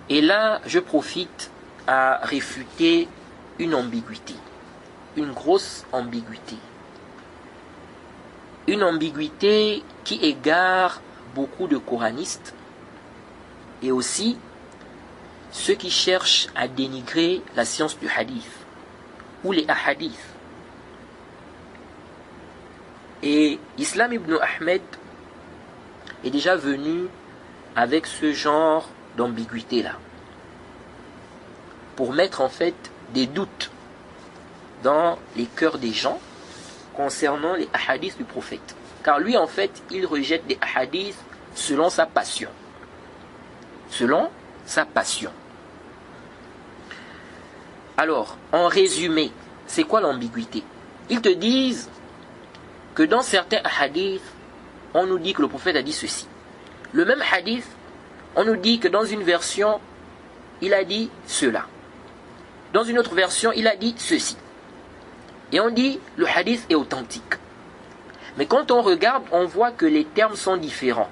Et là, je profite à réfuter une ambiguïté, une grosse ambiguïté. Une ambiguïté qui égare beaucoup de coranistes et aussi ceux qui cherchent à dénigrer la science du hadith ou les ahadiths. Et Islam ibn Ahmed est déjà venu avec ce genre d'ambiguïté-là, pour mettre en fait des doutes dans les cœurs des gens concernant les ahadiths du prophète. Car lui, en fait, il rejette les ahadiths selon sa passion. Selon sa passion. Alors, en résumé, c'est quoi l'ambiguïté? Ils te disent que dans certains hadiths, on nous dit que le prophète a dit ceci. Le même hadith, on nous dit que dans une version, il a dit cela. Dans une autre version, il a dit ceci. Et on dit, le hadith est authentique. Mais quand on regarde, on voit que les termes sont différents.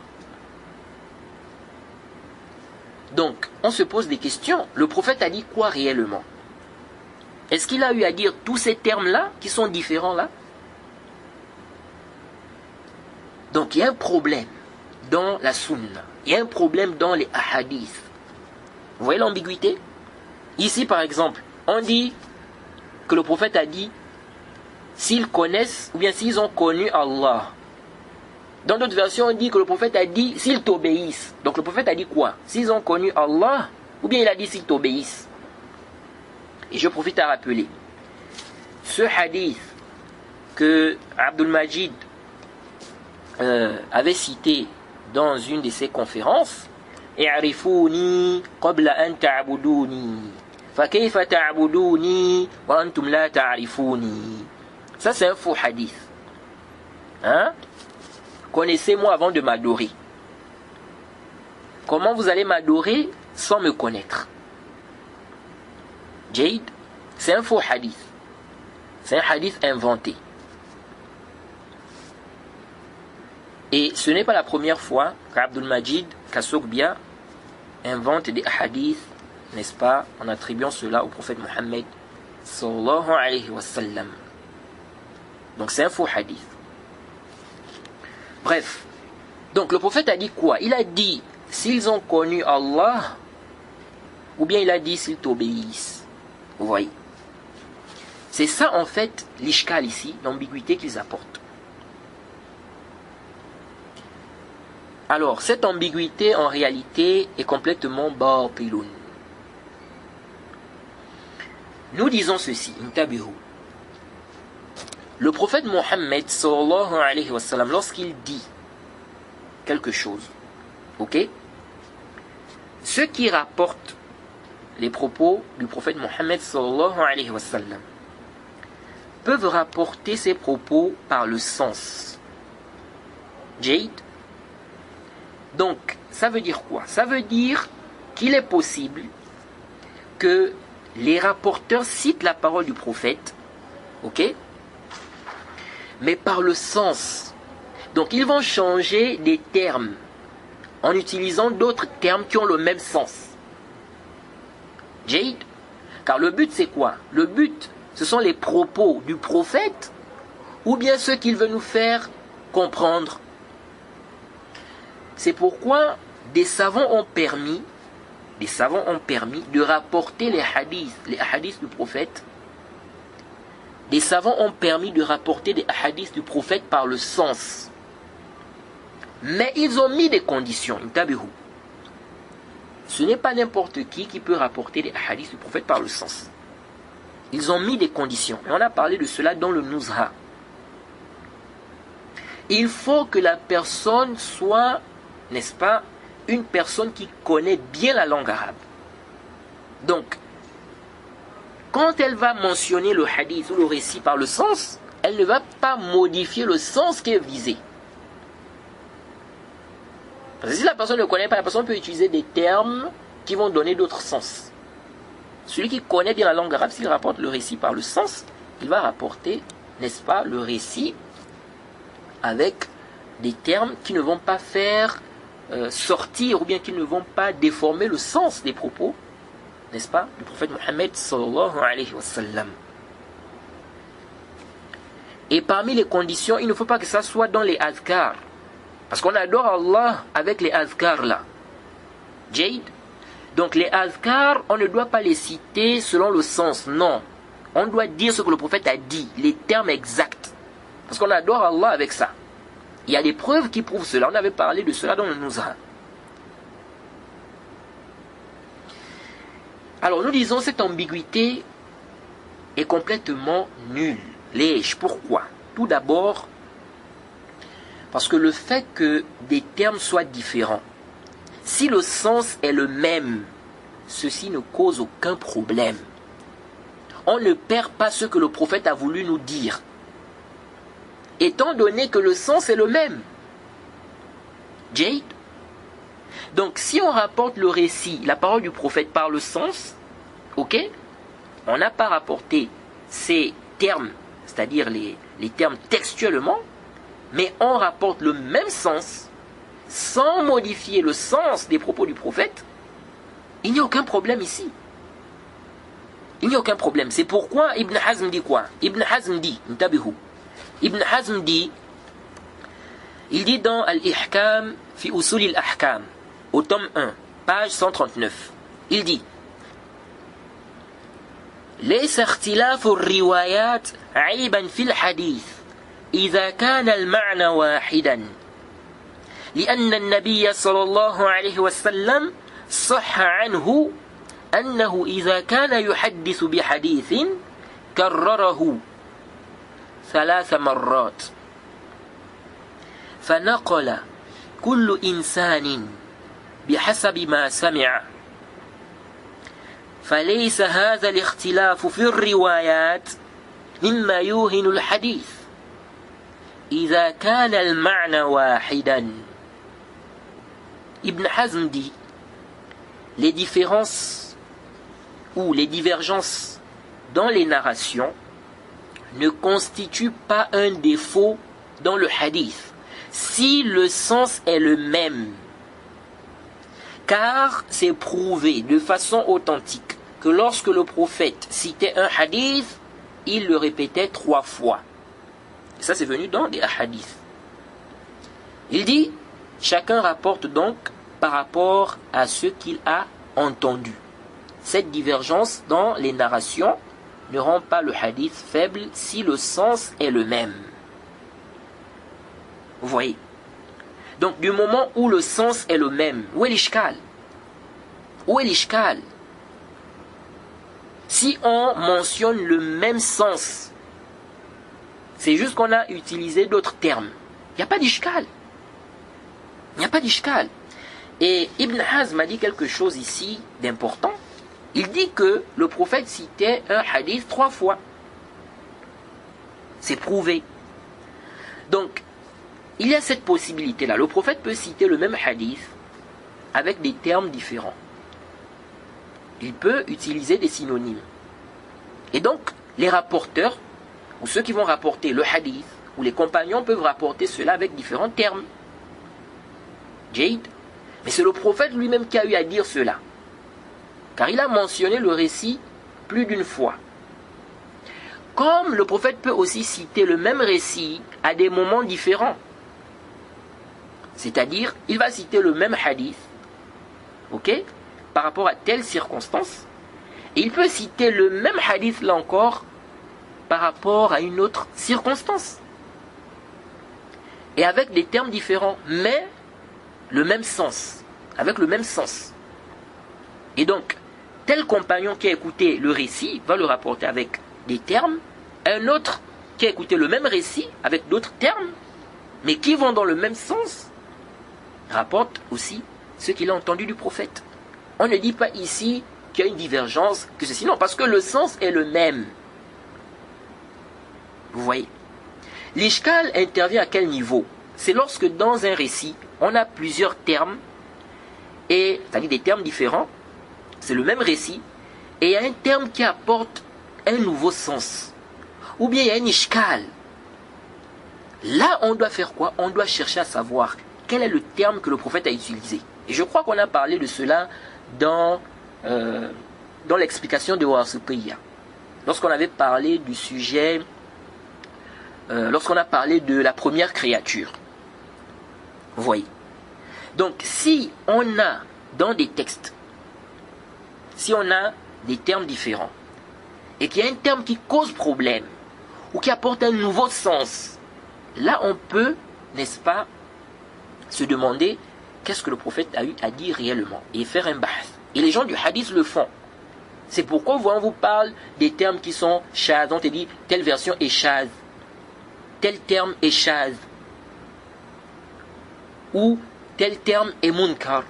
Donc, on se pose des questions. Le prophète a dit quoi réellement? Est-ce qu'il a eu à dire tous ces termes-là, qui sont différents là? Donc, il y a un problème dans la sunna. Il y a un problème dans les ahadiths. Vous voyez l'ambiguïté? Ici, par exemple, on dit que le prophète a dit s'ils connaissent, ou bien s'ils ont connu Allah. Dans d'autres versions, on dit que le prophète a dit s'ils t'obéissent. Donc le prophète a dit quoi? S'ils ont connu Allah, ou bien il a dit s'ils t'obéissent. Et je profite à rappeler ce hadith que Abdul Majid avait cité dans une de ses conférences. I'rifuni qabla an ta'buduni fa kayfa ta'buduni wa antum la ta'rifuni. Ça c'est un faux hadith. Hein? Connaissez-moi avant de m'adorer. Comment vous allez m'adorer sans me connaître? Jade, c'est un faux hadith. C'est un hadith inventé. Et ce n'est pas la première fois qu'Abdul Majid Kassogbia invente des hadiths, n'est-ce pas, en attribuant cela au prophète Mohammed sallallahu alayhi wa sallam. Donc c'est un faux hadith. Bref, donc le prophète a dit quoi? Il a dit s'ils ont connu Allah, ou bien il a dit s'ils t'obéissent. Vous voyez? C'est ça en fait l'ishkal ici, l'ambiguïté qu'ils apportent. Alors, cette ambiguïté en réalité est complètement batilun. Nous disons ceci, intabihu. Le prophète Mohammed sallallahu alayhi wa sallam, lorsqu'il dit quelque chose, ok, ceux qui rapportent les propos du prophète Mohammed sallallahu alayhi wa sallam peuvent rapporter ces propos par le sens. Jade. Donc, ça veut dire quoi? Ça veut dire qu'il est possible que les rapporteurs citent la parole du prophète, ok, mais par le sens. Donc, ils vont changer des termes en utilisant d'autres termes qui ont le même sens. Jade? Car le but, c'est quoi? Le but, ce sont les propos du prophète ou bien ceux qu'il veut nous faire comprendre. C'est pourquoi des savants ont permis de rapporter les hadiths du prophète. Des savants ont permis de rapporter des hadiths du prophète par le sens. Mais ils ont mis des conditions. Ce n'est pas n'importe qui peut rapporter les hadiths du prophète par le sens. Ils ont mis des conditions. Et on a parlé de cela dans le Nuzha. Il faut que la personne soit, n'est-ce pas, une personne qui connaît bien la langue arabe. Donc, quand elle va mentionner le hadith ou le récit par le sens, elle ne va pas modifier le sens qui est visé. Parce que si la personne ne connaît pas, la personne peut utiliser des termes qui vont donner d'autres sens. Celui qui connaît bien la langue arabe, s'il rapporte le récit par le sens, il va rapporter, n'est-ce pas, le récit avec des termes qui ne vont pas faire sortir ou bien qui ne vont pas déformer le sens des propos, n'est-ce pas, du prophète Mohammed sallallahu alayhi wa sallam. Et parmi les conditions, il ne faut pas que ça soit dans les azkar. Parce qu'on adore Allah avec les azkar là. Jade. Donc les azkar, on ne doit pas les citer selon le sens, non. On doit dire ce que le prophète a dit, les termes exacts. Parce qu'on adore Allah avec ça. Il y a des preuves qui prouvent cela. On avait parlé de cela dans le Nuzha. Alors nous disons cette ambiguïté est complètement nulle. Lèche, pourquoi? Tout d'abord, parce que le fait que des termes soient différents, si le sens est le même, ceci ne cause aucun problème. On ne perd pas ce que le prophète a voulu nous dire, étant donné que le sens est le même. Jade. Donc si on rapporte le récit, la parole du prophète par le sens, ok, on n'a pas rapporté ces termes, c'est-à-dire les termes textuellement, mais on rapporte le même sens sans modifier le sens des propos du prophète, il n'y a aucun problème ici. Il n'y a aucun problème. C'est pourquoi Ibn Hazm dit quoi? Ibn Hazm dit, Ibn Hazm dit, il dit dans Al-Ihkam fi Usul al-Ahkam, au tome 1, page 139, il dit ليس اختلاف الروايات عيبا في الحديث إذا كان المعنى واحدا لأن النبي صلى الله عليه وسلم صح عنه أنه إذا كان يحدث بحديث كرره 3 مرات فنقل كل إنسان بحسب ما سمع فليس هذا الاختلاف في الروايات مما يوهن الحديث إذا كان المعنى واحدا. Ibn Hazm dit les différences ou les divergences dans les narrations ne constituent pas un défaut dans le hadith si le sens est le même, car c'est prouvé de façon authentique que lorsque le prophète citait un hadith, il le répétait 3 fois. Et ça c'est venu dans des hadiths. Il dit, chacun rapporte donc par rapport à ce qu'il a entendu. Cette divergence dans les narrations ne rend pas le hadith faible si le sens est le même. Vous voyez? Donc du moment où le sens est le même, où est l'ishkal? Où est l'ishkal? Si on mentionne le même sens, c'est juste qu'on a utilisé d'autres termes. Il n'y a pas d'ishkal. Il n'y a pas d'ishkal. Et Ibn Hazm a dit quelque chose ici d'important. Il dit que le prophète citait un hadith 3 fois. C'est prouvé. Donc, il y a cette possibilité-là. Le prophète peut citer le même hadith avec des termes différents. Il peut utiliser des synonymes. Et donc, les rapporteurs, ou ceux qui vont rapporter le hadith, ou les compagnons peuvent rapporter cela avec différents termes. Jade. Mais c'est le prophète lui-même qui a eu à dire cela. Car il a mentionné le récit plus d'une fois. Comme le prophète peut aussi citer le même récit à des moments différents. C'est-à-dire, il va citer le même hadith, ok, par rapport à telle circonstance. Et il peut citer le même hadith, là encore, par rapport à une autre circonstance. Et avec des termes différents, mais le même sens. Avec le même sens. Et donc, tel compagnon qui a écouté le récit va le rapporter avec des termes. Un autre qui a écouté le même récit avec d'autres termes, mais qui vont dans le même sens, rapporte aussi ce qu'il a entendu du prophète. On ne dit pas ici qu'il y a une divergence, que ceci, non, parce que le sens est le même. Vous voyez? L'ishkal intervient à quel niveau? C'est lorsque dans un récit, on a plusieurs termes, et c'est-à-dire des termes différents, c'est le même récit, et il y a un terme qui apporte un nouveau sens. Ou bien il y a un ishkal. Là, on doit faire quoi? On doit chercher à savoir quel est le terme que le prophète a utilisé. Et je crois qu'on a parlé de cela dans l'explication de Wasitiyya. Lorsqu'on avait parlé du sujet, lorsqu'on a parlé de la première créature. Vous voyez. Donc, si on a dans des textes, si on a des termes différents, et qu'il y a un terme qui cause problème, ou qui apporte un nouveau sens, là on peut, n'est-ce pas, se demander qu'est-ce que le prophète a eu à dire réellement, et faire un bahth. Et les gens du hadith le font. C'est pourquoi on vous parle des termes qui sont shaz. On te dit telle version est shaz, tel terme est shaz, ou tel terme est munkar.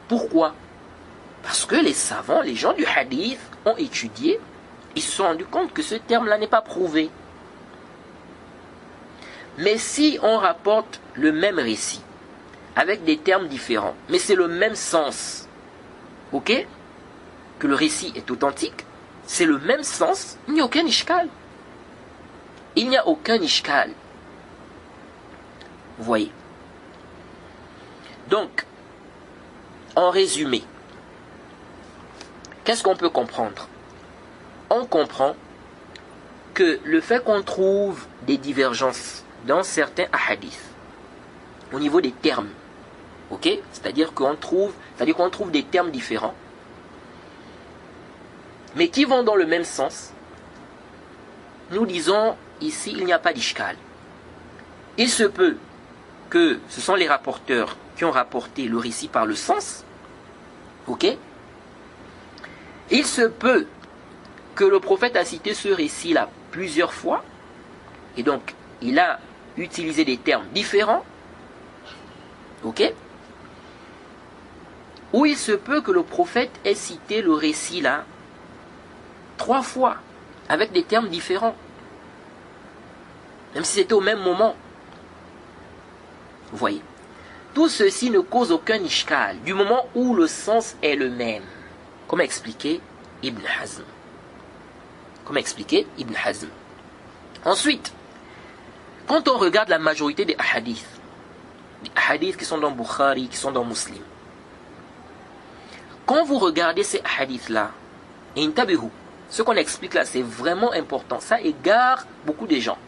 Pourquoi? Parce que les savants, les gens du hadith ont étudié, ils se sont rendus compte que ce terme-là n'est pas prouvé. Mais si on rapporte le même récit, avec des termes différents, mais c'est le même sens, ok? Que le récit est authentique, c'est le même sens, il n'y a aucun ishkal. Il n'y a aucun ishkal. Vous voyez? Donc, en résumé, qu'est-ce qu'on peut comprendre? On comprend que le fait qu'on trouve des divergences dans certains hadiths, au niveau des termes, ok? C'est-à-dire qu'on trouve des termes différents, mais qui vont dans le même sens. Nous disons ici, il n'y a pas d'ishkal. Il se peut que ce sont les rapporteurs qui ont rapporté le récit par le sens, ok? Il se peut que le prophète a cité ce récit-là plusieurs fois, et donc il a utilisé des termes différents, ok? Ou il se peut que le prophète ait cité le récit-là 3 fois, avec des termes différents, même si c'était au même moment. Vous voyez, tout ceci ne cause aucun ishkal, du moment où le sens est le même, comme a expliqué Ibn Hazm. Ensuite, quand on regarde la majorité des hadiths qui sont dans Bukhari, qui sont dans Muslim, quand vous regardez ces hadiths-là, et intabihu, ce qu'on explique là, c'est vraiment important. Ça égare beaucoup de gens.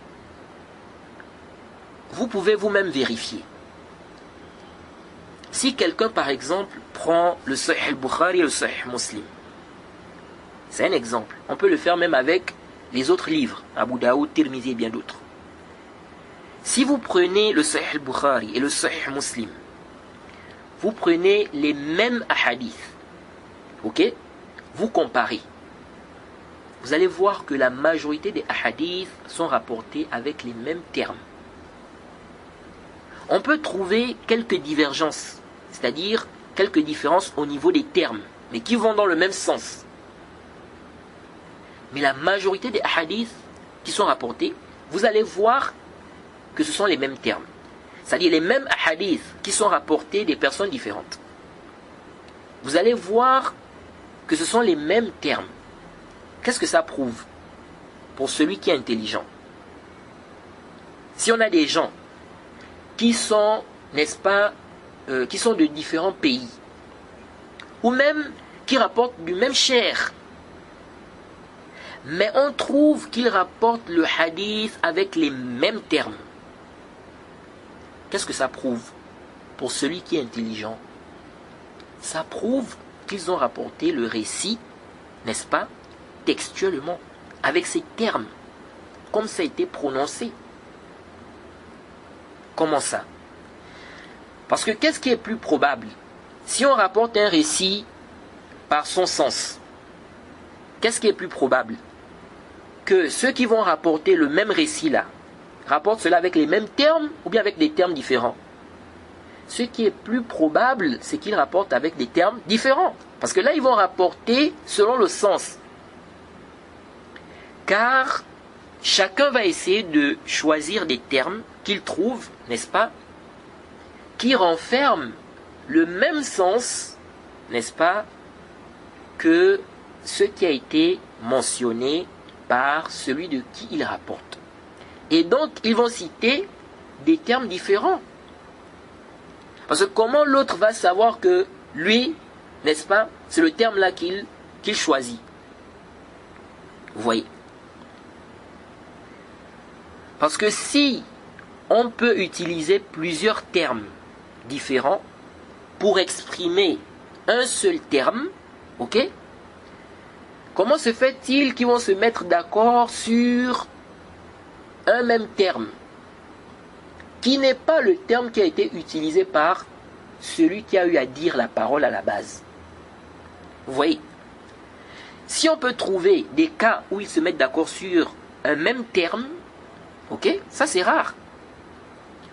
Vous pouvez vous-même vérifier. Si quelqu'un, par exemple, prend le Sahih al-Bukhari et le Sahih Muslim, c'est un exemple. On peut le faire même avec les autres livres, Abu Daoud, Tirmizi et bien d'autres. Si vous prenez le Sahih al-Bukhari et le Sahih Muslim, vous prenez les mêmes hadiths, ok? Vous comparez. Vous allez voir que la majorité des hadiths sont rapportés avec les mêmes termes. On peut trouver quelques divergences, c'est-à-dire quelques différences au niveau des termes, mais qui vont dans le même sens. Mais la majorité des hadiths qui sont rapportés, vous allez voir que ce sont les mêmes termes. C'est-à-dire les mêmes hadiths qui sont rapportés des personnes différentes. Vous allez voir que ce sont les mêmes termes. Qu'est-ce que ça prouve pour celui qui est intelligent? Si on a des gens qui sont, n'est-ce pas, qui sont de différents pays, ou même qui rapportent du même cher, mais on trouve qu'ils rapportent le hadith avec les mêmes termes, qu'est-ce que ça prouve pour celui qui est intelligent? Ça prouve qu'ils ont rapporté le récit, n'est-ce pas, textuellement, avec ces termes, comme ça a été prononcé. Comment ça? Parce que qu'est-ce qui est plus probable? Si on rapporte un récit par son sens, qu'est-ce qui est plus probable? Que ceux qui vont rapporter le même récit-là, rapportent cela avec les mêmes termes ou bien avec des termes différents? Ce qui est plus probable, c'est qu'ils rapportent avec des termes différents. Parce que là, ils vont rapporter selon le sens. Car chacun va essayer de choisir des termes qu'il trouve, n'est-ce pas, qui renferment le même sens, n'est-ce pas, que ce qui a été mentionné par celui de qui il rapporte. Et donc, ils vont citer des termes différents. Parce que comment l'autre va savoir que lui, n'est-ce pas, c'est le terme là qu'il choisit. Vous voyez. Parce que si on peut utiliser plusieurs termes différents pour exprimer un seul terme, ok? Comment se fait-il qu'ils vont se mettre d'accord sur un même terme qui n'est pas le terme qui a été utilisé par celui qui a eu à dire la parole à la base? Vous voyez? Si on peut trouver des cas où ils se mettent d'accord sur un même terme, ok, ça c'est rare.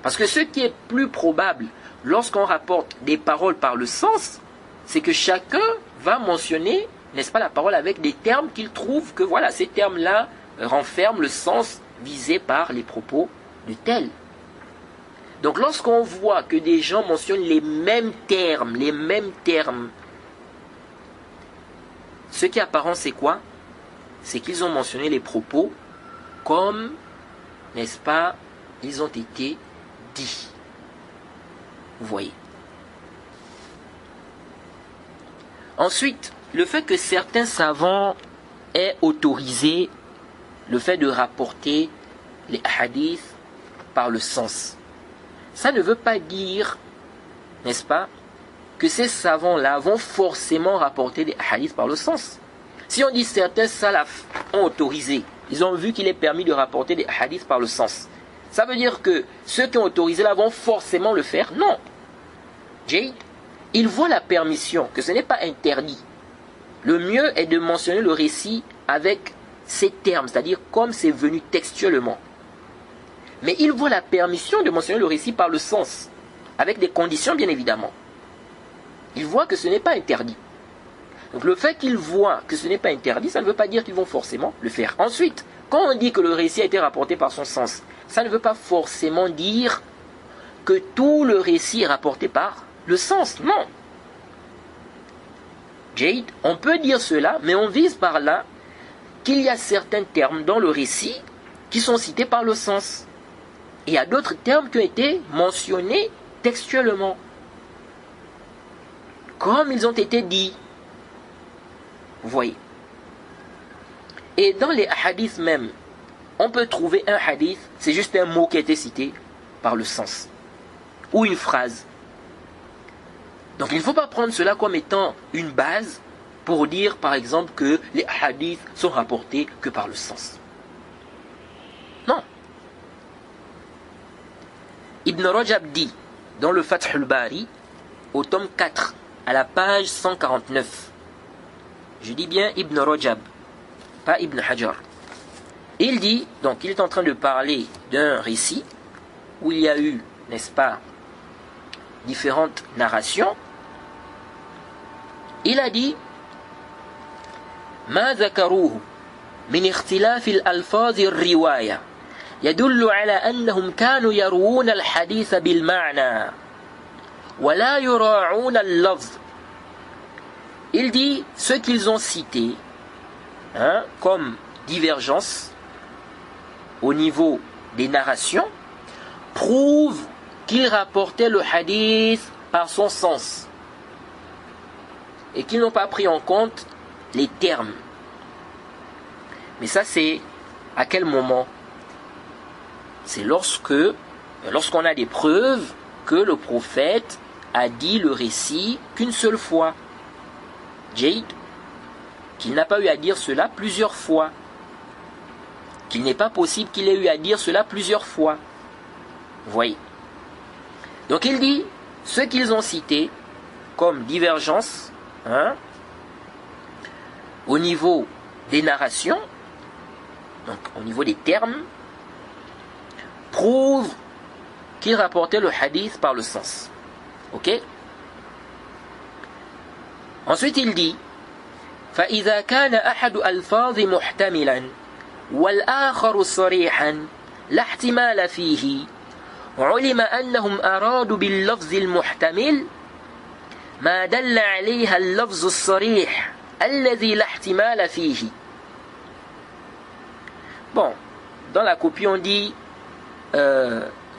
Parce que ce qui est plus probable lorsqu'on rapporte des paroles par le sens, c'est que chacun va mentionner, n'est-ce pas, la parole avec des termes qu'il trouve que voilà, ces termes-là renferment le sens visé par les propos de tel. Donc lorsqu'on voit que des gens mentionnent les mêmes termes, ce qui est apparent, c'est quoi? C'est qu'ils ont mentionné les propos comme, n'est-ce pas, ils ont été dits. Vous voyez. Ensuite, le fait que certains savants aient autorisé le fait de rapporter les hadiths par le sens, ça ne veut pas dire, n'est-ce pas, que ces savants-là vont forcément rapporter des hadiths par le sens. Si on dit certains salafs ont autorisé, ils ont vu qu'il est permis de rapporter des hadiths par le sens, ça veut dire que ceux qui ont autorisé là vont forcément le faire? Non. Ils voient la permission, que ce n'est pas interdit. Le mieux est de mentionner le récit avec ces termes, c'est-à-dire comme c'est venu textuellement. Mais ils voient la permission de mentionner le récit par le sens, avec des conditions bien évidemment. Ils voient que ce n'est pas interdit. Donc le fait qu'ils voient que ce n'est pas interdit, ça ne veut pas dire qu'ils vont forcément le faire. Ensuite, quand on dit que le récit a été rapporté par son sens, ça ne veut pas forcément dire que tout le récit est rapporté par le sens. Non. On peut dire cela, mais on vise par là qu'il y a certains termes dans le récit qui sont cités par le sens. Et il y a d'autres termes qui ont été mentionnés textuellement, comme ils ont été dits. Vous voyez. Et dans les hadiths même, on peut trouver un hadith, c'est juste un mot qui a été cité par le sens, ou une phrase. Donc il ne faut pas prendre cela comme étant une base pour dire par exemple que les hadiths sont rapportés que par le sens. Non. Ibn Rajab dit dans le Fath al-Bari, au tome 4, à la page 149, je dis bien Ibn Rajab, pas Ibn Hajar. Il dit, donc il est en train de parler d'un récit où il y a eu, n'est-ce pas, différentes narrations. Il a dit ما ذكروه من اختلاف الألفاظ الرواية يدل على أنهم كانوا يروون الحديث بالمعنى ولا يراعون اللفظ. Il dit ce qu'ils ont cité comme divergence au niveau des narrations prouve qu'ils rapportaient le hadith par son sens et qu'ils n'ont pas pris en compte les termes. Mais ça c'est à quel moment? C'est lorsqu'on a des preuves que le prophète a dit le récit qu'une seule fois. Qu'il n'a pas eu à dire cela plusieurs fois. Qu'il n'est pas possible qu'il ait eu à dire cela plusieurs fois. Vous voyez. Donc il dit, ce qu'ils ont cité comme divergence, au niveau des narrations, donc au niveau des termes, prouve qu'ils rapportaient le hadith par le sens. Ok? Ensuite il dit, فإذا كان أحد ألفاظ محتملا والآخر صريحا لا احتمال فيه علم أنهم أرادوا باللفظ المحتمل ما دل عليها اللفظ الصريح الذي لا احتمال فيه. Bon, dans la copie on dit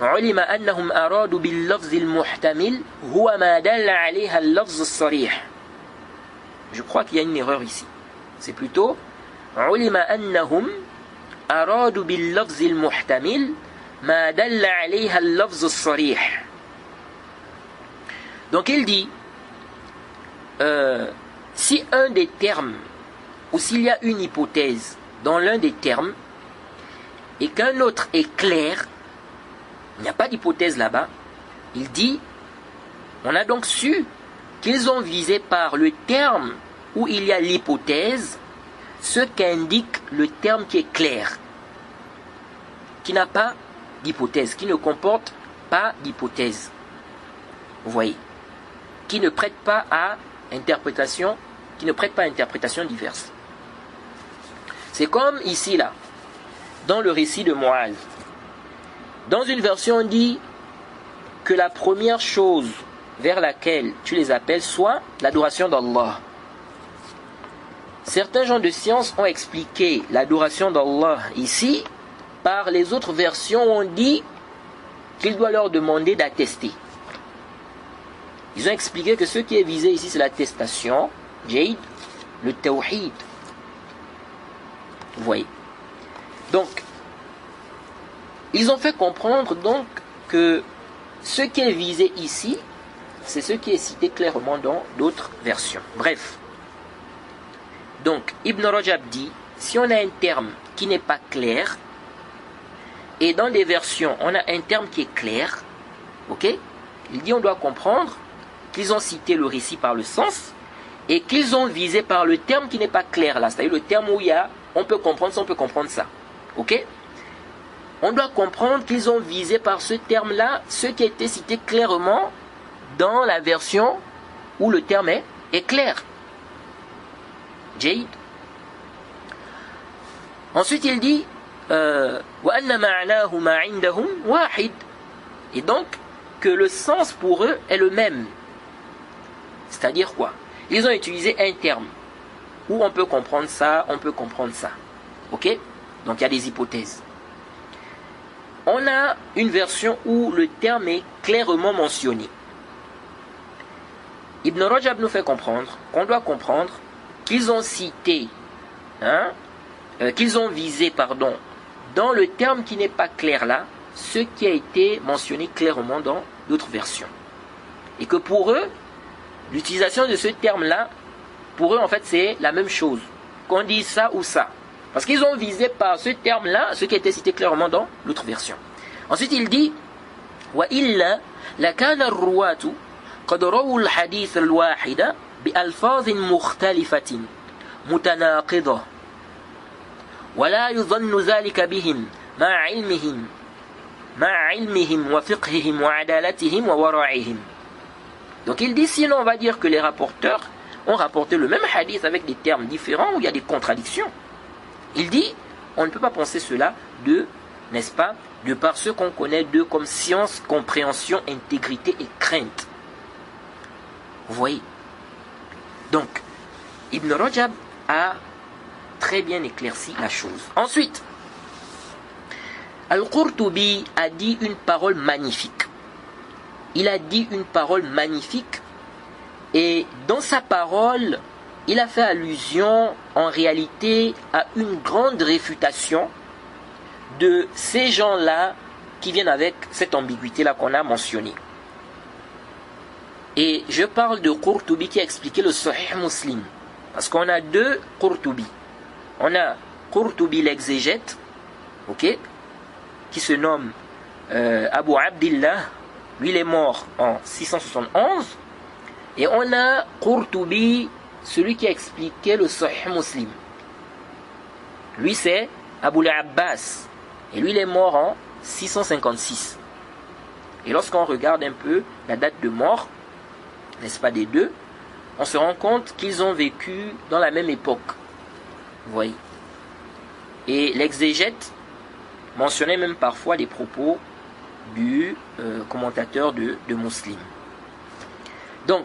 علم أنهم أرادوا باللفظ المحتمل هو ما دل عليها اللفظ الصريح. Je crois qu'il y a une erreur ici. C'est plutôt علم أنهم أرادوا باللفظ المحتمل ما دل عليها اللفظ الصريح. Donc il dit si un des termes ou s'il y a une hypothèse dans l'un des termes et qu'un autre est clair, il n'y a pas d'hypothèse là-bas, il dit on a donc su qu'ils ont visé par le terme où il y a l'hypothèse ce qu'indique le terme qui est clair, qui n'a pas d'hypothèse, qui ne comporte pas d'hypothèse. Vous voyez, qui ne prête pas à interprétation, qui ne prête pas à interprétation diverse. C'est comme ici là, dans le récit de Mu'adh. Dans une version on dit que la première chose vers laquelle tu les appelles soit l'adoration d'Allah. Certains gens de science ont expliqué l'adoration d'Allah ici par les autres versions où on dit qu'il doit leur demander d'attester. Ils ont expliqué que ce qui est visé ici c'est l'attestation, Jayd, le tawhid. Vous voyez. Donc, ils ont fait comprendre donc que ce qui est visé ici, c'est ce qui est cité clairement dans d'autres versions. Bref. Donc, Ibn Rajab dit, si on a un terme qui n'est pas clair, et dans des versions, on a un terme qui est clair, ok? Il dit, on doit comprendre qu'ils ont cité le récit par le sens, et qu'ils ont visé par le terme qui n'est pas clair là, c'est-à-dire le terme où il y a, on peut comprendre ça, on peut comprendre ça, ok? On doit comprendre qu'ils ont visé par ce terme-là ce qui a été cité clairement dans la version où le terme est clair. Jayd. Ensuite il dit وَأَنَّ مَعْنَاهُ مَا عِنْدَهُمْ وَاحِدٌ. Et donc que le sens pour eux est le même. C'est-à-dire quoi? Ils ont utilisé un terme où on peut comprendre ça, on peut comprendre ça. Ok? Donc il y a des hypothèses. On a une version où le terme est clairement mentionné. Ibn Rajab nous fait comprendre qu'on doit comprendre qu'ils ont cité, qu'ils ont visé, dans le terme qui n'est pas clair là, ce qui a été mentionné clairement dans d'autres versions. Et que pour eux, l'utilisation de ce terme-là, pour eux en fait c'est la même chose, qu'on dise ça ou ça. Parce qu'ils ont visé par ce terme-là ce qui a été cité clairement dans l'autre version. Ensuite il dit وَإِلَّا لَكَانَ الرُّوَاةُ قَدْ رَوُوا الْحَدِيثَ الْوَاحِدَ بِأَلْفَاظٍ مُخْتَلِفَةٍ مُتَنَاقِضَةٍ وَلَا يُظَنُّ ذَلِكَ بِهِمْ مَعَ عِلْمِهِمْ وَفِقْهِهِمْ وَعَدَالَتِهِمْ وَوَرَعِهِمْ. Donc il dit, sinon on va dire que les rapporteurs ont rapporté le même hadith avec des termes différents où il y a des contradictions. Il dit, on ne peut pas penser cela de, n'est-ce pas, de par ce qu'on connaît d'eux comme science, compréhension, intégrité et crainte. Vous voyez? Donc, Ibn Rajab a très bien éclairci la chose. Ensuite, Al-Qurtubi a dit une parole magnifique. Il a dit une parole magnifique et dans sa parole, il a fait allusion en réalité à une grande réfutation de ces gens-là qui viennent avec cette ambiguïté-là qu'on a mentionnée. Et je parle de Qurtubi qui a expliqué le Sahih Muslim. Parce qu'on a deux Qurtubi. On a Qurtubi l'exégète, ok, qui se nomme Abu Abdillah. Lui, il est mort en 671. Et on a Qurtubi, celui qui a expliqué le Sahih Muslim. Lui, c'est Abu al-Abbas. Et lui, il est mort en 656. Et lorsqu'on regarde un peu la date de mort, n'est-ce pas, des deux, on se rend compte qu'ils ont vécu dans la même époque. Vous voyez. Et l'exégète mentionnait même parfois des propos du commentateur de Muslim. Donc,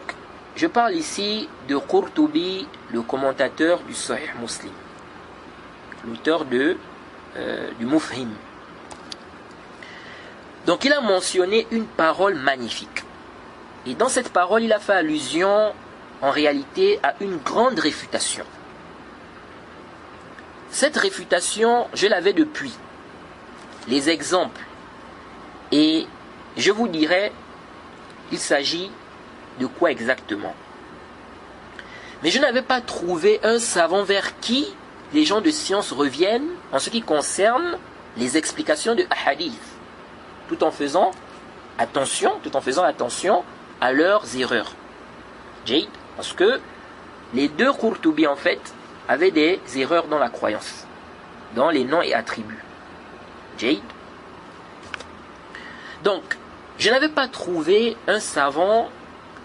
je parle ici de Qurtubi, le commentateur du Sahih Muslim, l'auteur du Mufhim. Donc il a mentionné une parole magnifique. Et dans cette parole, il a fait allusion en réalité à une grande réfutation. Cette réfutation, je l'avais depuis. Les exemples. Et je vous dirai, il s'agit de quoi exactement. Mais je n'avais pas trouvé un savant vers qui les gens de science reviennent en ce qui concerne les explications de hadith, tout en faisant attention à leurs erreurs. Jade, parce que les deux Qurtubi en fait avaient des erreurs dans la croyance, dans les noms et attributs. Jade. Donc, je n'avais pas trouvé un savant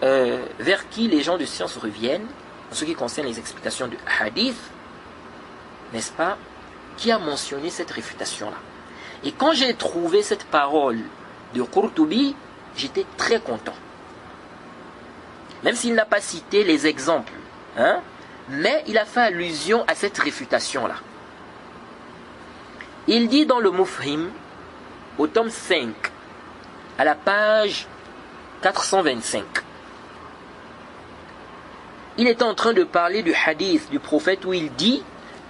vers qui les gens de science reviennent en ce qui concerne les explications de hadith, n'est-ce pas, qui a mentionné cette réfutation-là. Et quand j'ai trouvé cette parole de Qurtubi, j'étais très content. Même s'il n'a pas cité les exemples, mais il a fait allusion à cette réfutation-là. Il dit dans le Mufhim, au tome 5, à la page 425, il est en train de parler du hadith du prophète où il dit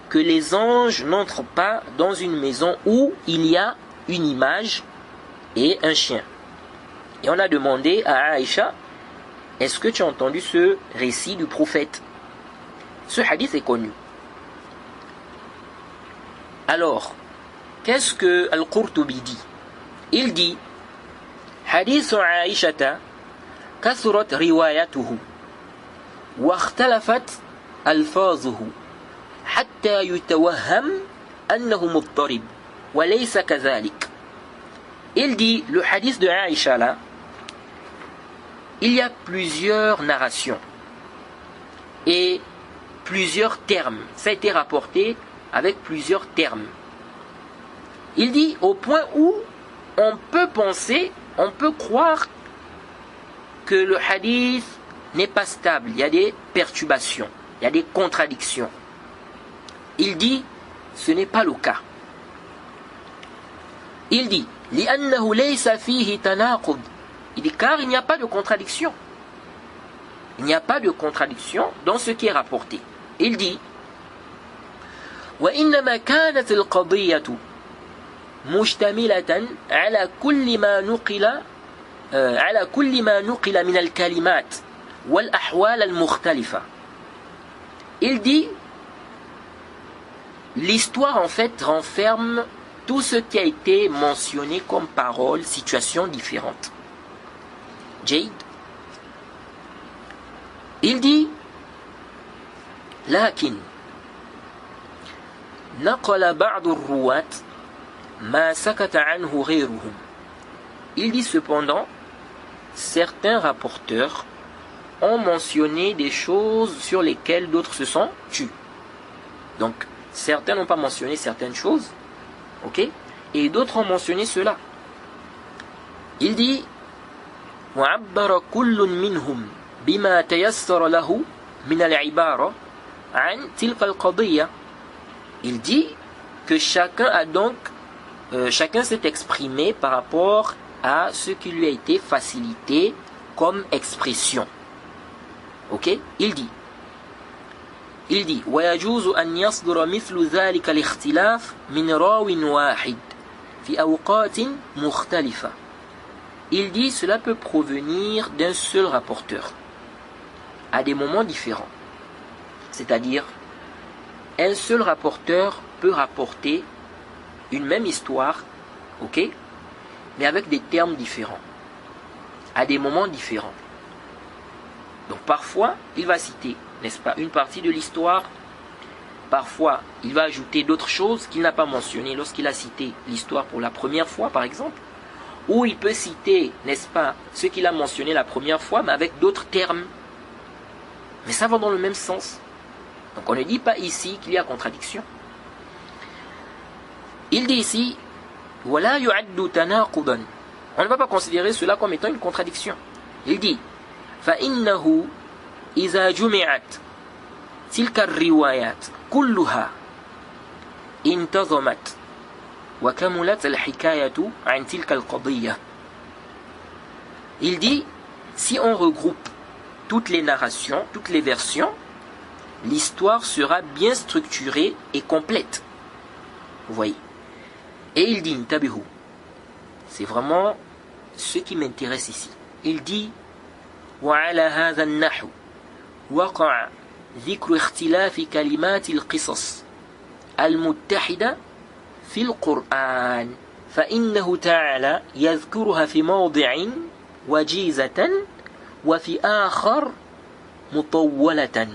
que les anges n'entrent pas dans une maison où il y a une image et un chien. Et on a demandé à Aïcha, est-ce que tu as entendu ce récit du prophète? Ce hadith est connu. Alors, qu'est-ce que Al-Qurtubi dit? Il dit, hadith Aïchata kasurat riwayatuhu wa ikhtalafat alfazuhu hatta yutawahham annahu muttarib wa laysa kadhalik. Il dit, le hadith de Aïcha là, il y a plusieurs narrations et plusieurs termes. Ça a été rapporté avec plusieurs termes. Il dit au point où on peut penser, on peut croire que le hadith n'est pas stable. Il y a des perturbations, il y a des contradictions. Il dit, ce n'est pas le cas. Il dit, لأنه ليس فيه تناقض. Il dit, car il n'y a pas de contradiction. Il n'y a pas de contradiction dans ce qui est rapporté. Il dit, وإنما كانت القضية مشتملة على كل ما نقل من الكلمات والأحوال المختلفة. Il dit, l'histoire en fait renferme tout ce qui a été mentionné comme paroles, situations différentes. Jade. Il dit, لكن نقل بعض الرواة ما سكت عنه غيرهم. Il dit cependant, certains rapporteurs ont mentionné des choses sur lesquelles d'autres se sont tus. Donc, certains n'ont pas mentionné certaines choses, ok, et d'autres ont mentionné cela. Il dit, وعبر كل منهم بما تيسر له من العبارة عن تلك القضية. Il dit que chacun s'est exprimé par rapport à ce qui lui a été facilité comme expression. Ok? Il dit ويجوز أن يصدر مثل ذلك الاختلاف من راو واحد في أوقات مختلفة. Il dit cela peut provenir d'un seul rapporteur à des moments différents. C'est-à-dire, un seul rapporteur peut rapporter une même histoire, ok, mais avec des termes différents, à des moments différents. Donc parfois, il va citer, n'est-ce pas, une partie de l'histoire. Parfois, il va ajouter d'autres choses qu'il n'a pas mentionnées lorsqu'il a cité l'histoire pour la première fois, par exemple. Ou il peut citer, n'est-ce pas, ce qu'il a mentionné la première fois, mais avec d'autres termes. Mais ça va dans le même sens. Donc on ne dit pas ici qu'il y a contradiction. Il dit ici, وَلَا يُعَدُّ تَنَاقُضًا. On ne va pas considérer cela comme étant une contradiction. Il dit, فَإِنَّهُ إِذَا جُمِعَتْ تِلْكَ الرِّوَايَاتِ كُلُّهَا انتظمت وكملت الحكاية عن تلك القضية. Il dit, si on regroupe toutes les narrations, toutes les versions, l'histoire sera bien structurée et complète. Vous voyez. Et il dit, intabihu, c'est vraiment ce qui m'intéresse ici. Il dit, وعلى هذا النحو وقع ذكر اختلاف كلمات القصص المتحدة في القرآن فإنه تعالى يذكرها في موضع وجيزة وفي آخر مطولة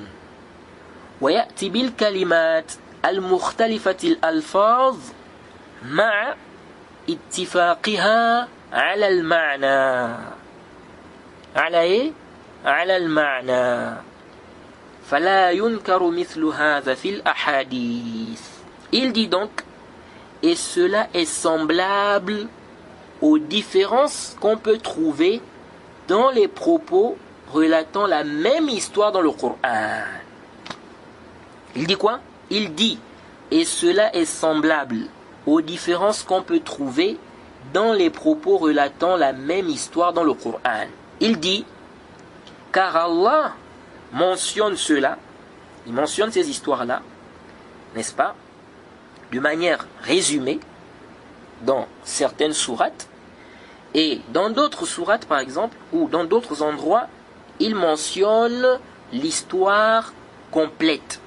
ويأتي بالكلمات المختلفة الألفاظ مع اتفاقها على المعنى. على إيه؟ على المعنى. فلا ينكر مثل هذا في الأحاديث. Il dit donc, et cela est semblable aux différences qu'on peut trouver dans les propos relatant la même histoire dans le Coran. Il dit quoi? Il dit, et cela est semblable aux différences qu'on peut trouver dans les propos relatant la même histoire dans le Coran. Il dit, car Allah mentionne cela, il mentionne ces histoires-là, n'est-ce pas, de manière résumée dans certaines sourates, et dans d'autres sourates par exemple, ou dans d'autres endroits, il mentionne l'histoire complète,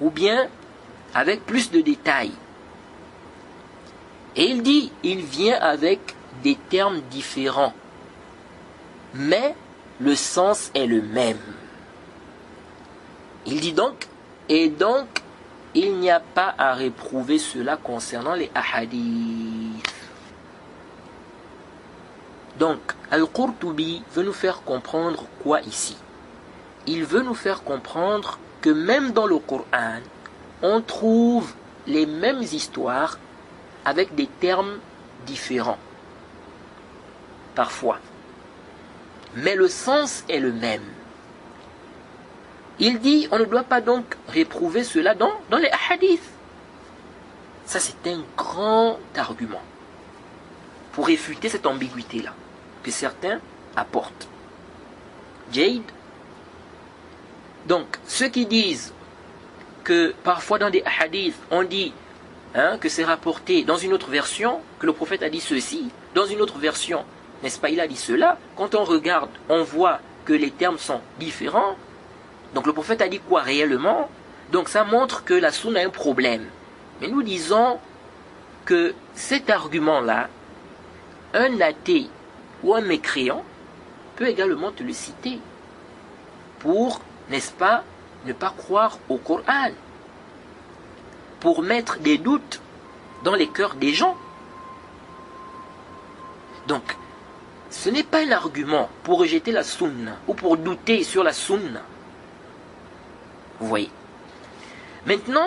ou bien avec plus de détails. Et il dit, il vient avec des termes différents, mais le sens est le même. Il dit donc, et donc, il n'y a pas à réprouver cela concernant les ahadiths. Donc, Al-Qurtubi veut nous faire comprendre quoi ici? Il veut nous faire comprendre que même dans le Coran, on trouve les mêmes histoires avec des termes différents, parfois. Mais le sens est le même. Il dit, on ne doit pas donc réprouver cela dans les hadiths. Ça, c'est un grand argument pour réfuter cette ambiguïté-là que certains apportent. Jade. Donc, ceux qui disent que parfois dans des hadiths, on dit que c'est rapporté dans une autre version, que le prophète a dit ceci, dans une autre version, n'est-ce pas, il a dit cela. Quand on regarde, on voit que les termes sont différents. Donc le prophète a dit quoi réellement? Donc ça montre que la sunna a un problème. Mais nous disons que cet argument-là, un athée ou un mécréant peut également te le citer pour, n'est-ce pas, ne pas croire au Coran, pour mettre des doutes dans les cœurs des gens. Donc, ce n'est pas un argument pour rejeter la sunna ou pour douter sur la sunna. Vous voyez. Maintenant,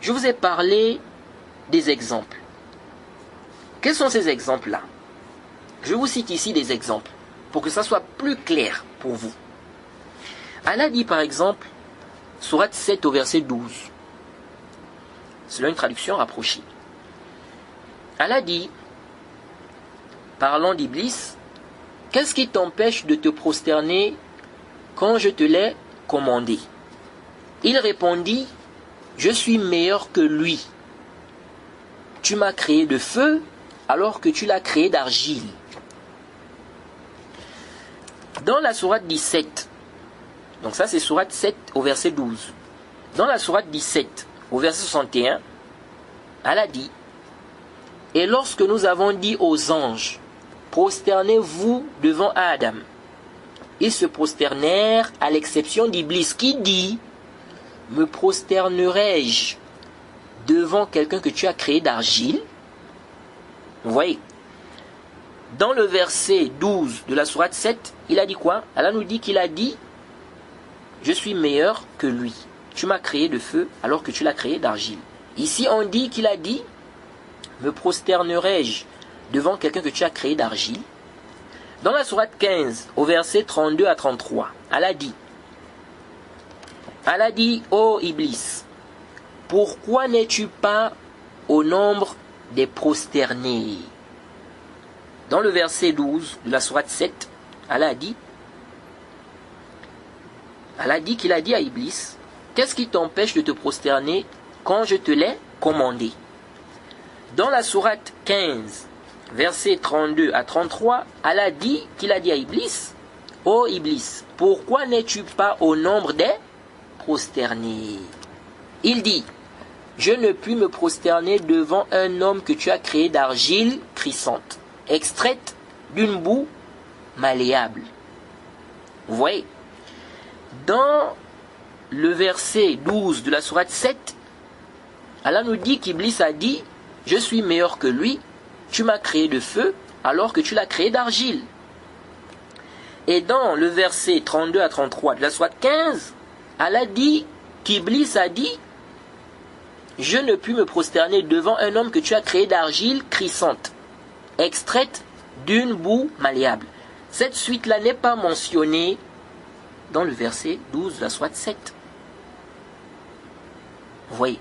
je vous ai parlé des exemples. Quels sont ces exemples-là? Je vous cite ici des exemples pour que ça soit plus clair pour vous. Allah dit par exemple, sourate 7 au verset 12, selon une traduction rapprochée. Allah dit, parlant d'Iblis, qu'est-ce qui t'empêche de te prosterner quand je te l'ai commandé? Il répondit, je suis meilleur que lui. Tu m'as créé de feu alors que tu l'as créé d'argile. Dans la sourate 17, donc ça c'est sourate 7 au verset 12. Dans la sourate 17 au verset 61, Allah dit, et lorsque nous avons dit aux anges, prosternez-vous devant Adam, ils se prosternèrent à l'exception d'Iblis qui dit, me prosternerai-je devant quelqu'un que tu as créé d'argile? Vous voyez, dans le verset 12 de la sourate 7, il a dit quoi? Allah nous dit qu'il a dit, je suis meilleur que lui. Tu m'as créé de feu alors que tu l'as créé d'argile. Ici on dit qu'il a dit, me prosternerai-je devant quelqu'un que tu as créé d'argile? Dans la sourate 15, au verset 32 à 33, Allah dit, ô Iblis, pourquoi n'es-tu pas au nombre des prosternés. Dans le verset 12 de la sourate 7, Allah a dit qu'il a dit à Iblis, qu'est-ce qui t'empêche de te prosterner quand je te l'ai commandé? Dans la sourate 15, versets 32 à 33, Allah dit qu'il a dit à Iblis, ô Iblis, pourquoi n'es-tu pas au nombre des prosternés? Il dit, je ne puis me prosterner devant un homme que tu as créé d'argile crissante, extraite d'une boue malléable. Vous voyez, dans le verset 12 de la sourate 7, Allah nous dit qu'Iblis a dit, je suis meilleur que lui, tu m'as créé de feu alors que tu l'as créé d'argile. Et dans le verset 32 à 33 de la sourate 15, Allah dit qu'Iblis a dit, je ne puis me prosterner devant un homme que tu as créé d'argile crissante, extraite d'une boue malléable. Cette suite-là n'est pas mentionnée dans le verset 12 de la sourate 7. Vous voyez,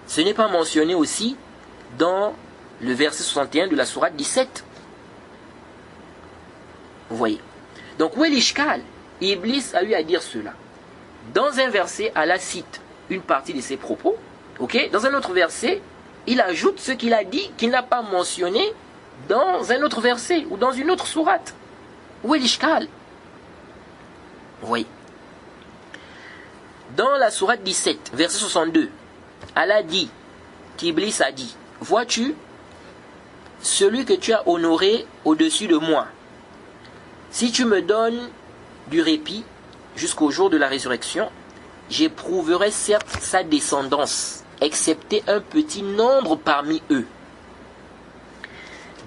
ce n'est pas mentionné aussi dans le verset 61 de la sourate 17. Vous voyez. Donc, où est l'ishkal? Iblis a eu à dire cela. Dans un verset, Allah cite une partie de ses propos. Okay? Dans un autre verset, il ajoute ce qu'il a dit qu'il n'a pas mentionné dans un autre verset ou dans une autre sourate. Où est l'ishkal? Vous voyez. Dans la sourate 17, verset 62, Allah dit qu'Iblis a dit, vois-tu, celui que tu as honoré au-dessus de moi, si tu me donnes du répit jusqu'au jour de la résurrection, j'éprouverai certes sa descendance, excepté un petit nombre parmi eux.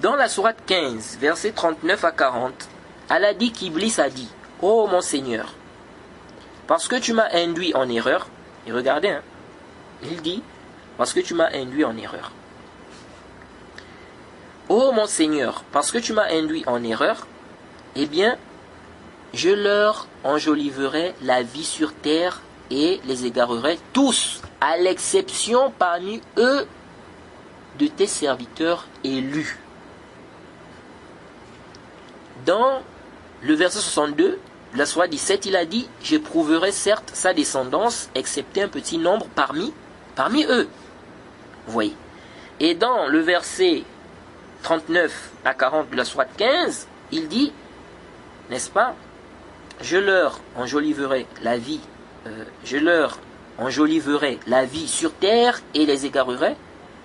Dans la sourate 15, versets 39 à 40, Allah dit qu'Iblis a dit, ô mon Seigneur, parce que tu m'as induit en erreur, et regardez, il dit, parce que tu m'as induit en erreur. Ô mon Seigneur, parce que tu m'as induit en erreur, eh bien, je leur enjoliverai la vie sur terre et les égarerai tous, à l'exception parmi eux de tes serviteurs élus. Dans le verset 62, la sourate 17, il a dit, j'éprouverai certes sa descendance, excepté un petit nombre parmi eux. Vous voyez. Et dans le verset 39 à 40 de la sourate 15, il dit, n'est-ce pas, je leur enjoliverai la vie sur terre et les égarerai,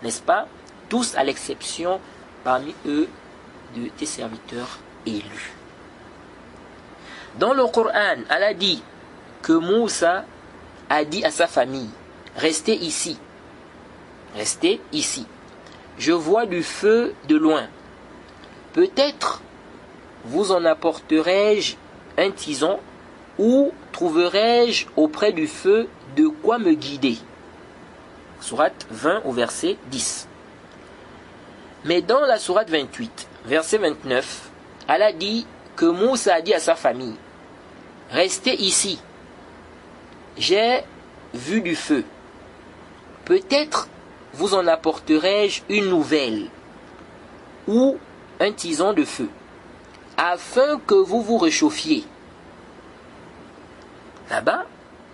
n'est-ce pas, tous à l'exception parmi eux de tes serviteurs élus. Dans le Coran, Allah dit que Moussa a dit à sa famille, restez ici, je vois du feu de loin, peut-être vous en apporterai-je un tison ou trouverai-je auprès du feu de quoi me guider. Sourate 20 au verset 10. Mais dans la sourate 28, verset 29, Allah dit que Moussa a dit à sa famille, restez ici, j'ai vu du feu, peut-être vous en apporterai-je une nouvelle ou un tison de feu, afin que vous vous réchauffiez. Là-bas,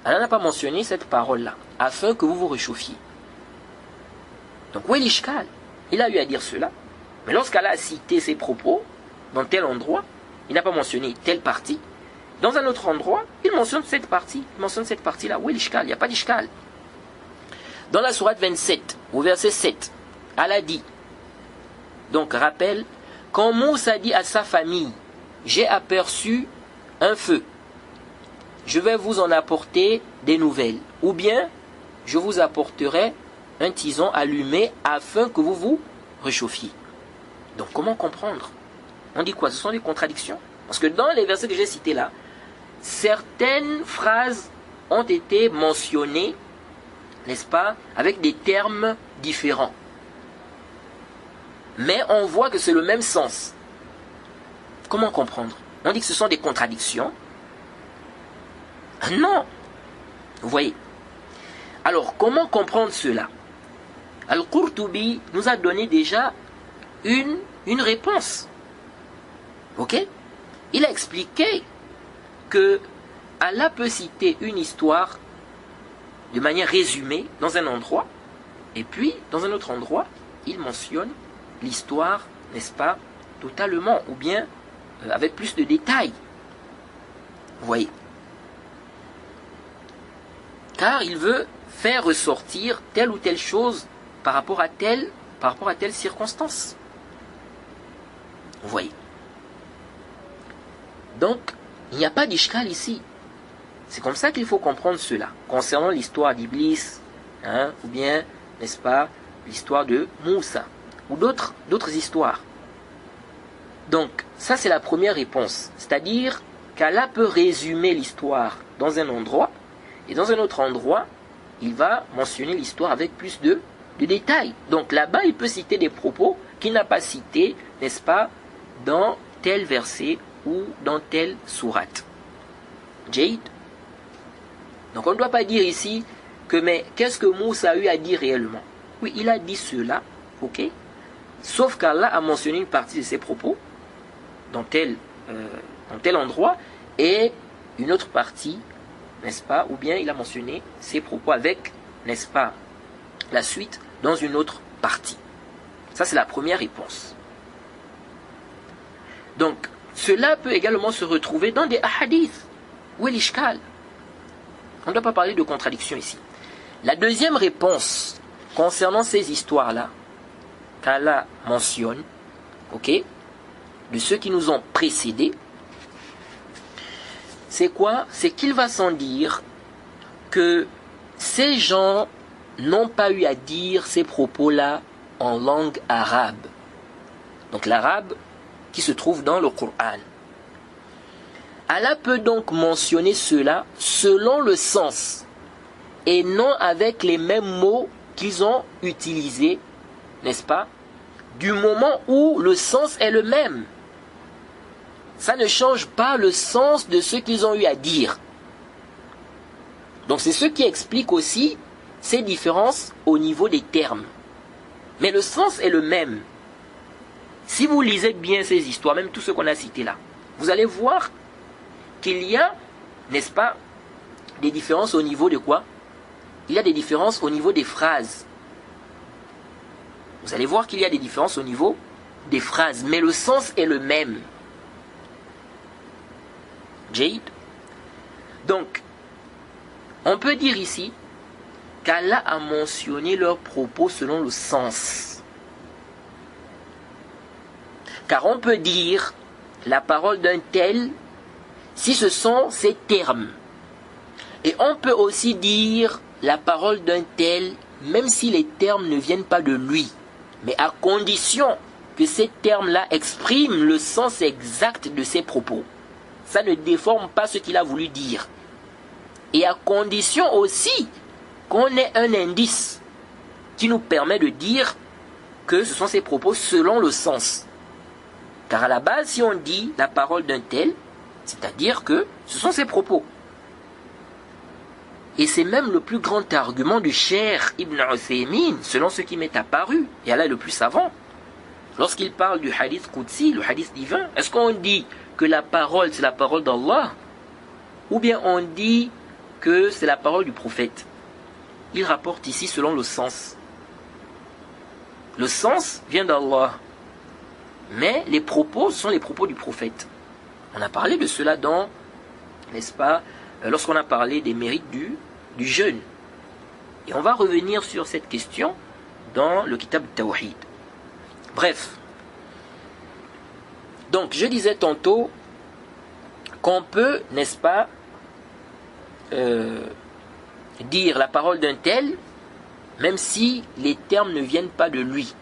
Allah n'a pas mentionné cette parole-là, afin que vous vous réchauffiez. Donc, où est l'ishkal? Il a eu à dire cela, mais lorsqu'Allah a cité ses propos, dans tel endroit, il n'a pas mentionné telle partie. Dans un autre endroit, il mentionne cette partie. Il mentionne cette partie-là. Où est l'ishkal? Il n'y a pas d'ishkal. Dans la sourate 27, au verset 7, Allah dit, donc rappelle, quand Moussa dit à sa famille, j'ai aperçu un feu, je vais vous en apporter des nouvelles, ou bien je vous apporterai un tison allumé afin que vous vous réchauffiez. Donc comment comprendre? On dit quoi? Ce sont des contradictions. Parce que dans les versets que j'ai cités là, certaines phrases ont été mentionnées, n'est-ce pas, avec des termes différents. Mais on voit que c'est le même sens. Comment comprendre? On dit que ce sont des contradictions. Non. Vous voyez. Alors, comment comprendre cela? Al-Qurtubi nous a donné déjà une réponse. Ok? Il a expliqué que Allah peut citer une histoire de manière résumée dans un endroit, et puis dans un autre endroit, il mentionne l'histoire, n'est-ce pas, totalement, ou bien avec plus de détails. Vous voyez? Car il veut faire ressortir telle ou telle chose par rapport à telle circonstance. Vous voyez? Donc, il n'y a pas d'ishkal ici. C'est comme ça qu'il faut comprendre cela. Concernant l'histoire d'Iblis, ou bien, n'est-ce pas, l'histoire de Moussa, ou d'autres histoires. Donc, ça c'est la première réponse. C'est-à-dire qu'Allah peut résumer l'histoire dans un endroit, et dans un autre endroit, il va mentionner l'histoire avec plus de détails. Donc là-bas, il peut citer des propos qu'il n'a pas cités, n'est-ce pas, dans tel verset ou dans telle sourate. Jade. Donc on ne doit pas dire ici que mais qu'est-ce que Moussa a eu à dire réellement? Oui, il a dit cela, ok? Sauf qu'Allah a mentionné une partie de ses propos dans tel endroit et une autre partie, n'est-ce pas? Ou bien il a mentionné ses propos avec, n'est-ce pas, la suite dans une autre partie. Ça c'est la première réponse. Donc cela peut également se retrouver dans des hadiths. Où est l'ishkal? On ne doit pas parler de contradiction ici. La deuxième réponse concernant ces histoires-là, qu'Allah mentionne, ok, de ceux qui nous ont précédés, c'est quoi? C'est qu'il va sans dire que ces gens n'ont pas eu à dire ces propos-là en langue arabe. Donc l'arabe qui se trouve dans le Coran. Allah peut donc mentionner cela selon le sens et non avec les mêmes mots qu'ils ont utilisés, n'est-ce pas? Du moment où le sens est le même. Ça ne change pas le sens de ce qu'ils ont eu à dire. Donc c'est ce qui explique aussi ces différences au niveau des termes. Mais le sens est le même. Si vous lisez bien ces histoires, même tout ce qu'on a cité là, vous allez voir qu'il y a, n'est-ce pas, des différences au niveau de quoi? Il y a des différences au niveau des phrases. Vous allez voir qu'il y a des différences au niveau des phrases, mais le sens est le même. Jade. Donc, on peut dire ici qu'Allah a mentionné leurs propos selon le sens. Car on peut dire la parole d'un tel si ce sont ses termes. Et on peut aussi dire la parole d'un tel même si les termes ne viennent pas de lui, mais à condition que ces termes-là expriment le sens exact de ses propos. Ça ne déforme pas ce qu'il a voulu dire. Et à condition aussi qu'on ait un indice qui nous permet de dire que ce sont ses propos selon le sens. Car à la base, si on dit la parole d'un tel, c'est-à-dire que ce sont ses propos. Et c'est même le plus grand argument du Cheikh Ibn Uthaymin, selon ce qui m'est apparu, et Allah est le plus savant. Lorsqu'il parle du hadith Qudsi, le hadith divin, est-ce qu'on dit que la parole, c'est la parole d'Allah? Ou bien on dit que c'est la parole du prophète? Il rapporte ici selon le sens. Le sens vient d'Allah. Mais les propos sont les propos du prophète. On a parlé de cela dans, n'est-ce pas, lorsqu'on a parlé des mérites du jeûne. Et on va revenir sur cette question dans le Kitab Tawhid. Bref. Donc, je disais tantôt qu'on peut, n'est-ce pas, dire la parole d'un tel, même si les termes ne viennent pas de lui,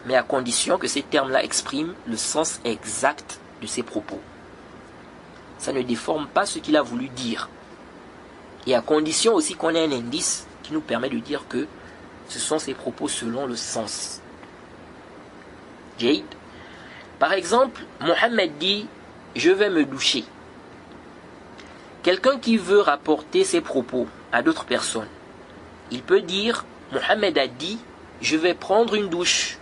mais à condition que ces termes-là expriment le sens exact de ses propos. Ça ne déforme pas ce qu'il a voulu dire. Et à condition aussi qu'on ait un indice qui nous permet de dire que ce sont ses propos selon le sens. Jade. Par exemple, Mohammed dit « Je vais me doucher ». Quelqu'un qui veut rapporter ses propos à d'autres personnes, il peut dire Mohammed a dit, je vais prendre une douche.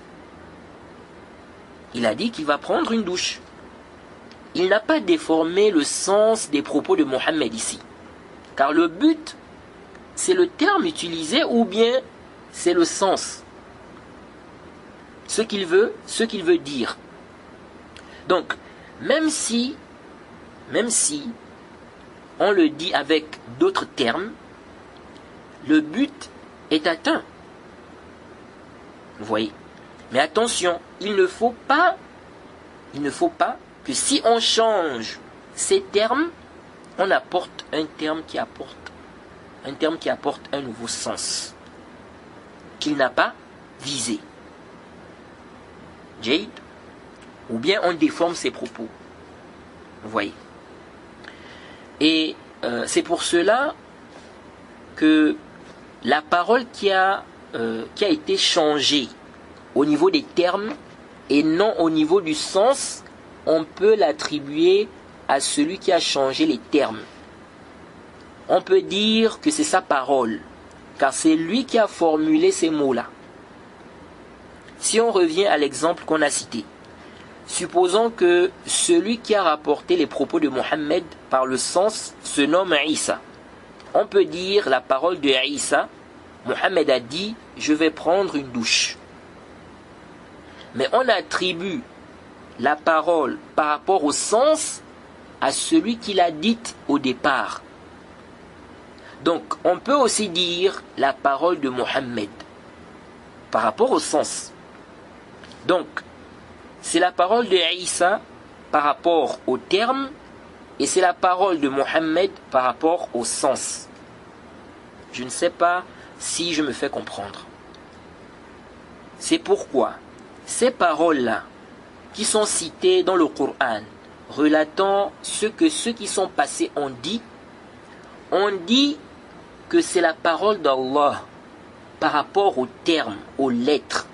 Il a dit qu'il va prendre une douche. Il n'a pas déformé le sens des propos de Mohammed ici. Car le but, c'est le terme utilisé ou bien c'est le sens. Ce qu'il veut dire. Donc, même si on le dit avec d'autres termes, le but est atteint. Vous voyez. Mais attention, il ne faut pas que si on change ces termes, on apporte un terme qui apporte un nouveau sens qu'il n'a pas visé. Jade, ou bien on déforme ses propos. Vous voyez. Et c'est pour cela que la parole qui a été changée au niveau des termes et non au niveau du sens, on peut l'attribuer à celui qui a changé les termes. On peut dire que c'est sa parole, car c'est lui qui a formulé ces mots-là. Si on revient à l'exemple qu'on a cité, supposons que celui qui a rapporté les propos de Mohammed par le sens se nomme Isa. On peut dire la parole de Isa, Mohammed a dit, je vais prendre une douche. Mais on attribue la parole par rapport au sens à celui qui l'a dite au départ. Donc, on peut aussi dire la parole de Mohammed par rapport au sens. Donc, c'est la parole de Isa par rapport au terme et c'est la parole de Mohammed par rapport au sens. Je ne sais pas si je me fais comprendre. C'est pourquoi ces paroles-là qui sont citées dans le Coran, relatant ce que ceux qui sont passés ont dit que c'est la parole d'Allah par rapport aux termes, aux lettres.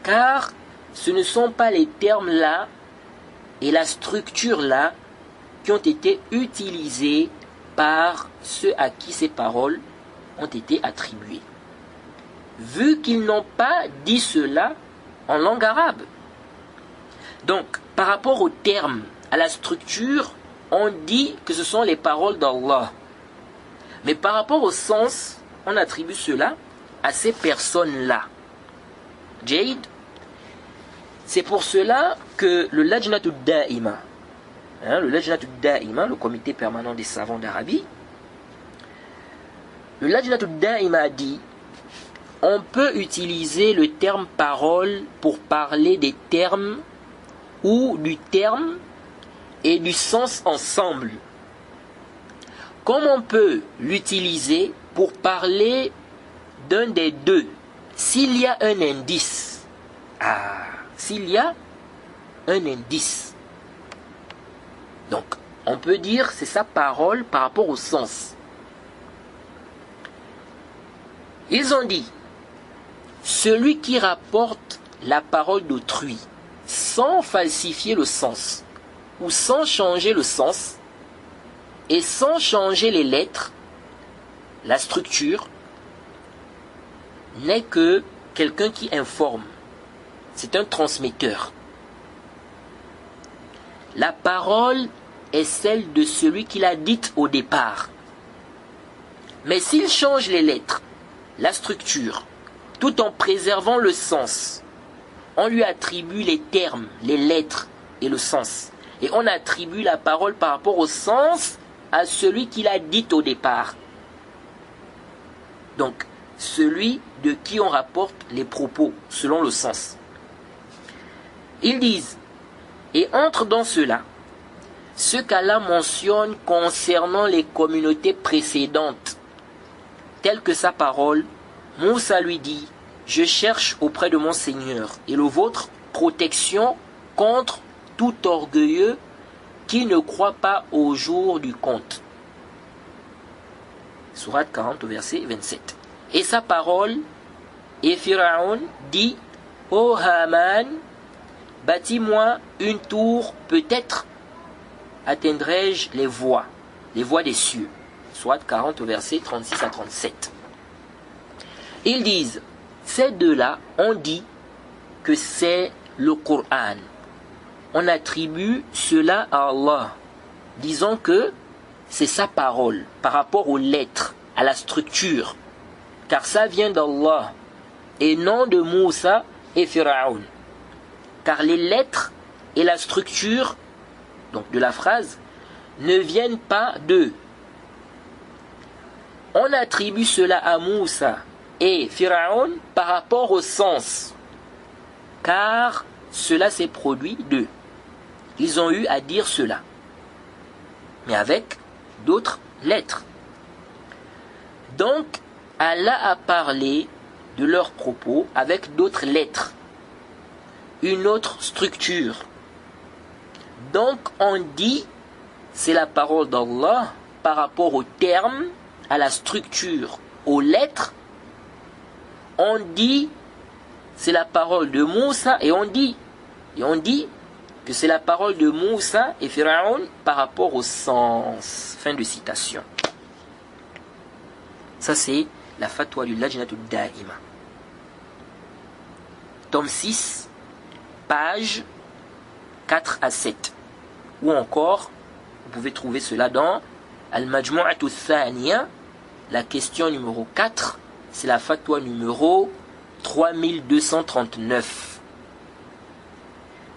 Car ce ne sont pas les termes-là et la structure-là qui ont été utilisés par ceux à qui ces paroles ont été attribuées. Vu qu'ils n'ont pas dit cela en langue arabe. Donc, par rapport aux termes, à la structure, on dit que ce sont les paroles d'Allah. Mais par rapport au sens, on attribue cela à ces personnes-là. Jade, c'est pour cela que le Lajnatud Da'ima, le comité permanent des savants d'Arabie, le Lajnatud Da'ima a dit, on peut utiliser le terme parole pour parler des termes ou du terme et du sens ensemble. Comme on peut l'utiliser pour parler d'un des deux, s'il y a un indice. S'il y a un indice. Donc, on peut dire c'est sa parole par rapport au sens. Ils ont dit, celui qui rapporte la parole d'autrui sans falsifier le sens ou sans changer le sens et sans changer les lettres, la structure, n'est que quelqu'un qui informe. C'est un transmetteur. La parole est celle de celui qui l'a dite au départ. Mais s'il change les lettres, la structure, tout en préservant le sens, on lui attribue les termes, les lettres et le sens. Et on attribue la parole par rapport au sens à celui qui l'a dite au départ. Donc, celui de qui on rapporte les propos selon le sens. Ils disent, et entre dans cela, ce qu'Allah mentionne concernant les communautés précédentes, telles que sa parole, Moussa lui dit, je cherche auprès de mon Seigneur et le vôtre protection contre tout orgueilleux qui ne croit pas au jour du compte. Sourate 40 au verset 27. Et sa parole, et Pharaon dit, ô Haman, bâtis-moi une tour, peut-être atteindrai-je les voies des cieux. Sourate 40 au verset 36 à 37. Ils disent, ces deux-là, on dit que c'est le Coran. On attribue cela à Allah. Disons que c'est sa parole par rapport aux lettres, à la structure. Car ça vient d'Allah et non de Moussa et Pharaon. Car les lettres et la structure donc de la phrase ne viennent pas d'eux. On attribue cela à Moussa et Pharaon par rapport au sens. Car cela s'est produit d'eux. Ils ont eu à dire cela. Mais avec d'autres lettres. Donc, Allah a parlé de leurs propos avec d'autres lettres. Une autre structure. Donc, on dit, c'est la parole d'Allah par rapport aux termes, à la structure, aux lettres. On dit, c'est la parole de Moussa, et on dit que c'est la parole de Moussa et Pharaon par rapport au sens. Fin de citation. Ça, c'est la fatwa du Lajnatul Da'ima. Tome 6, page 4 à 7. Ou encore, vous pouvez trouver cela dans Al-Majmu'atu Thaniya, la question numéro 4, c'est la fatwa numéro 3239.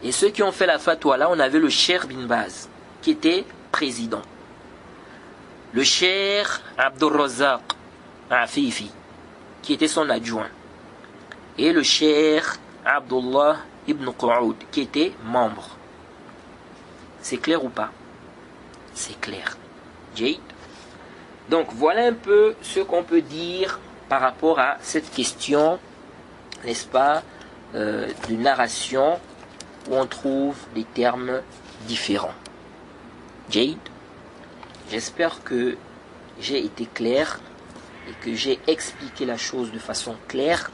Et ceux qui ont fait la fatwa là, on avait le Cheikh bin Baz, qui était président. Le Cheikh Abdul Razak Afifi, qui était son adjoint. Et le Cheikh Abdullah ibn Qu'oud, qui était membre. C'est clair ou pas? C'est clair. Jade. Donc voilà un peu ce qu'on peut dire par rapport à cette question, n'est-ce pas, de narration où on trouve des termes différents. Jade, j'espère que j'ai été clair et que j'ai expliqué la chose de façon claire.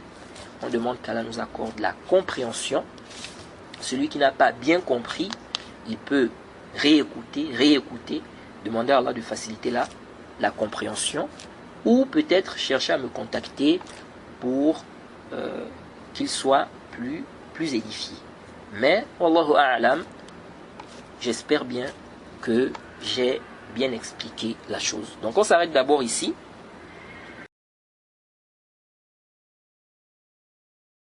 On demande qu'Allah nous accorde la compréhension. Celui qui n'a pas bien compris, il peut réécouter, demander à Allah de faciliter la compréhension, ou peut-être chercher à me contacter pour qu'il soit plus édifié. Mais, Wallahu a'lam, j'espère bien que j'ai bien expliqué la chose. Donc on s'arrête d'abord ici.